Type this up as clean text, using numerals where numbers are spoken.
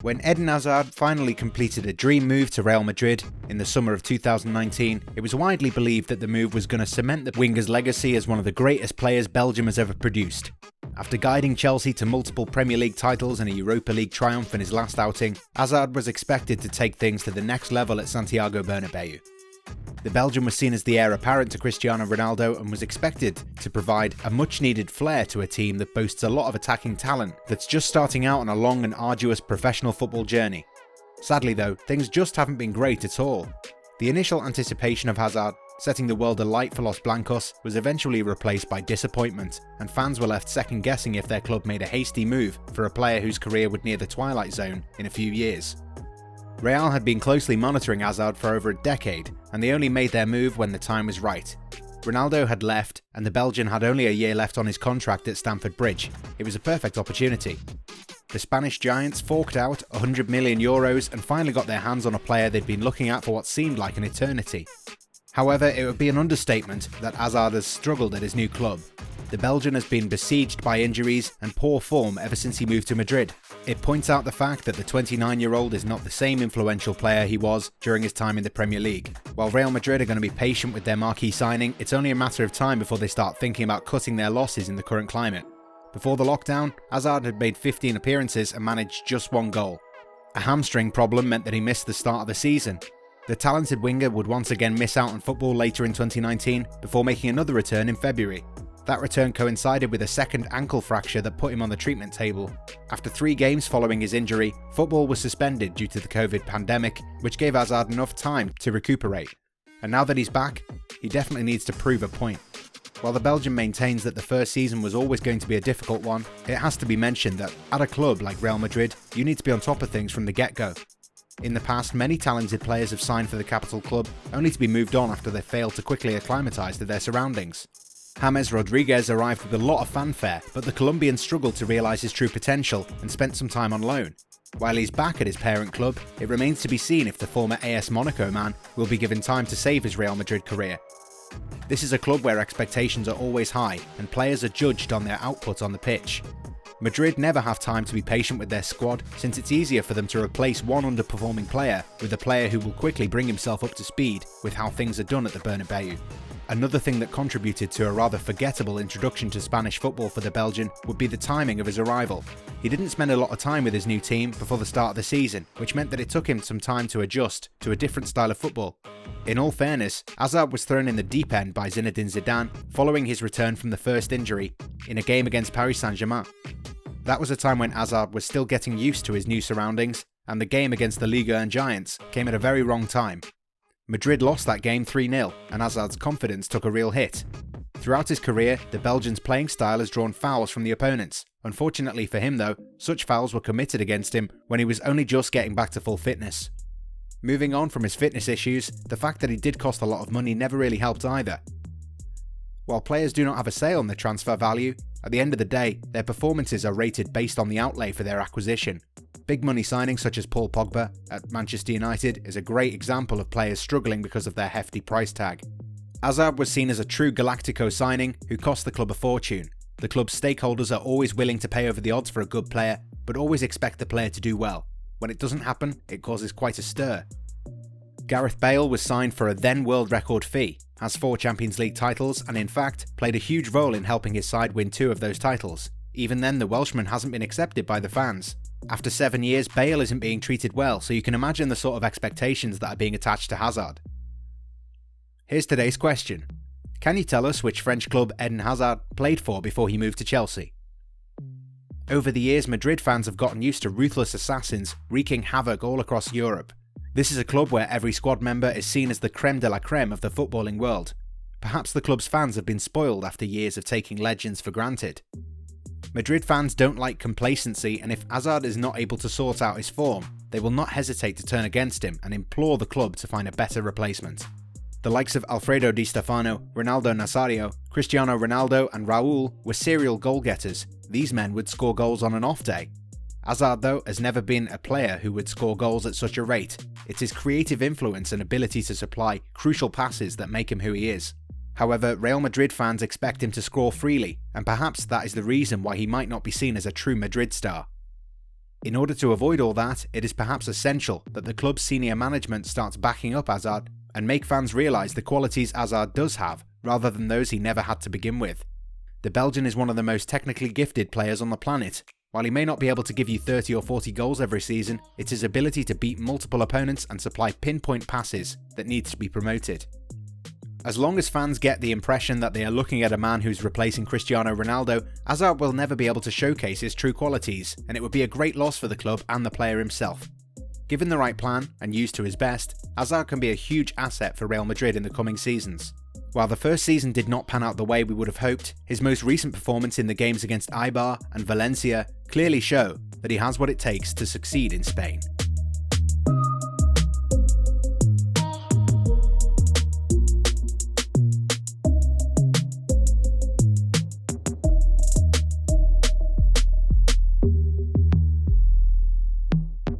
When Eden Hazard finally completed a dream move to Real Madrid in the summer of 2019, it was widely believed that the move was going to cement the winger's legacy as one of the greatest players Belgium has ever produced. After guiding Chelsea to multiple Premier League titles and a Europa League triumph in his last outing, Hazard was expected to take things to the next level at Santiago Bernabeu. The Belgian was seen as the heir apparent to Cristiano Ronaldo and was expected to provide a much-needed flair to a team that boasts a lot of attacking talent that's just starting out on a long and arduous professional football journey. Sadly though, things just haven't been great at all. The initial anticipation of Hazard, setting the world alight for Los Blancos, was eventually replaced by disappointment, and fans were left second-guessing if their club made a hasty move for a player whose career would near the twilight zone in a few years. Real had been closely monitoring Hazard for over a decade, and they only made their move when the time was right. Ronaldo had left, and the Belgian had only a year left on his contract at Stamford Bridge. It was a perfect opportunity. The Spanish giants forked out €100 million and finally got their hands on a player they'd been looking at for what seemed like an eternity. However, it would be an understatement that Hazard has struggled at his new club. The Belgian has been besieged by injuries and poor form ever since he moved to Madrid. It points out the fact that the 29-year-old is not the same influential player he was during his time in the Premier League. While Real Madrid are going to be patient with their marquee signing, it's only a matter of time before they start thinking about cutting their losses in the current climate. Before the lockdown, Hazard had made 15 appearances and managed just one goal. A hamstring problem meant that he missed the start of the season. The talented winger would once again miss out on football later in 2019 before making another return in February. That return coincided with a second ankle fracture that put him on the treatment table. After 3 games following his injury, football was suspended due to the COVID pandemic, which gave Hazard enough time to recuperate. And now that he's back, he definitely needs to prove a point. While the Belgian maintains that the first season was always going to be a difficult one, it has to be mentioned that at a club like Real Madrid, you need to be on top of things from the get-go. In the past, many talented players have signed for the capital club, only to be moved on after they failed to quickly acclimatise to their surroundings. James Rodriguez arrived with a lot of fanfare, but the Colombian struggled to realise his true potential and spent some time on loan. While he's back at his parent club, it remains to be seen if the former AS Monaco man will be given time to save his Real Madrid career. This is a club where expectations are always high and players are judged on their output on the pitch. Madrid never have time to be patient with their squad, since it's easier for them to replace one underperforming player with a player who will quickly bring himself up to speed with how things are done at the Bernabeu. Another thing that contributed to a rather forgettable introduction to Spanish football for the Belgian would be the timing of his arrival. He didn't spend a lot of time with his new team before the start of the season, which meant that it took him some time to adjust to a different style of football. In all fairness, Hazard was thrown in the deep end by Zinedine Zidane following his return from the first injury in a game against Paris Saint-Germain. That was a time when Hazard was still getting used to his new surroundings, and the game against the Ligue 1 giants came at a very wrong time. Madrid lost that game 3-0, and Hazard's confidence took a real hit. Throughout his career, the Belgian's playing style has drawn fouls from the opponents. Unfortunately for him though, such fouls were committed against him when he was only just getting back to full fitness. Moving on from his fitness issues, the fact that he did cost a lot of money never really helped either. While players do not have a say on their transfer value, at the end of the day, their performances are rated based on the outlay for their acquisition. Big money signings such as Paul Pogba at Manchester United is a great example of players struggling because of their hefty price tag. Hazard was seen as a true Galactico signing who cost the club a fortune. The club's stakeholders are always willing to pay over the odds for a good player, but always expect the player to do well. When it doesn't happen, it causes quite a stir. Gareth Bale was signed for a then world record fee, has 4 Champions League titles and in fact played a huge role in helping his side win 2 of those titles. Even then, the Welshman hasn't been accepted by the fans. After 7 years, Bale isn't being treated well, so you can imagine the sort of expectations that are being attached to Hazard. Here's today's question. Can you tell us which French club Eden Hazard played for before he moved to Chelsea? Over the years, Madrid fans have gotten used to ruthless assassins wreaking havoc all across Europe. This is a club where every squad member is seen as the creme de la creme of the footballing world. Perhaps the club's fans have been spoiled after years of taking legends for granted. Madrid fans don't like complacency, and if Hazard is not able to sort out his form, they will not hesitate to turn against him and implore the club to find a better replacement. The likes of Alfredo Di Stefano, Ronaldo Nazario, Cristiano Ronaldo and Raul were serial goal-getters. These men would score goals on an off day. Hazard, though, has never been a player who would score goals at such a rate. It's his creative influence and ability to supply crucial passes that make him who he is. However, Real Madrid fans expect him to score freely, and perhaps that is the reason why he might not be seen as a true Madrid star. In order to avoid all that, it is perhaps essential that the club's senior management starts backing up Hazard and make fans realise the qualities Hazard does have, rather than those he never had to begin with. The Belgian is one of the most technically gifted players on the planet. While he may not be able to give you 30 or 40 goals every season, it's his ability to beat multiple opponents and supply pinpoint passes that needs to be promoted. As long as fans get the impression that they are looking at a man who's replacing Cristiano Ronaldo, Hazard will never be able to showcase his true qualities, and it would be a great loss for the club and the player himself. Given the right plan, and used to his best, Hazard can be a huge asset for Real Madrid in the coming seasons. While the first season did not pan out the way we would have hoped, his most recent performance in the games against Eibar and Valencia clearly show that he has what it takes to succeed in Spain.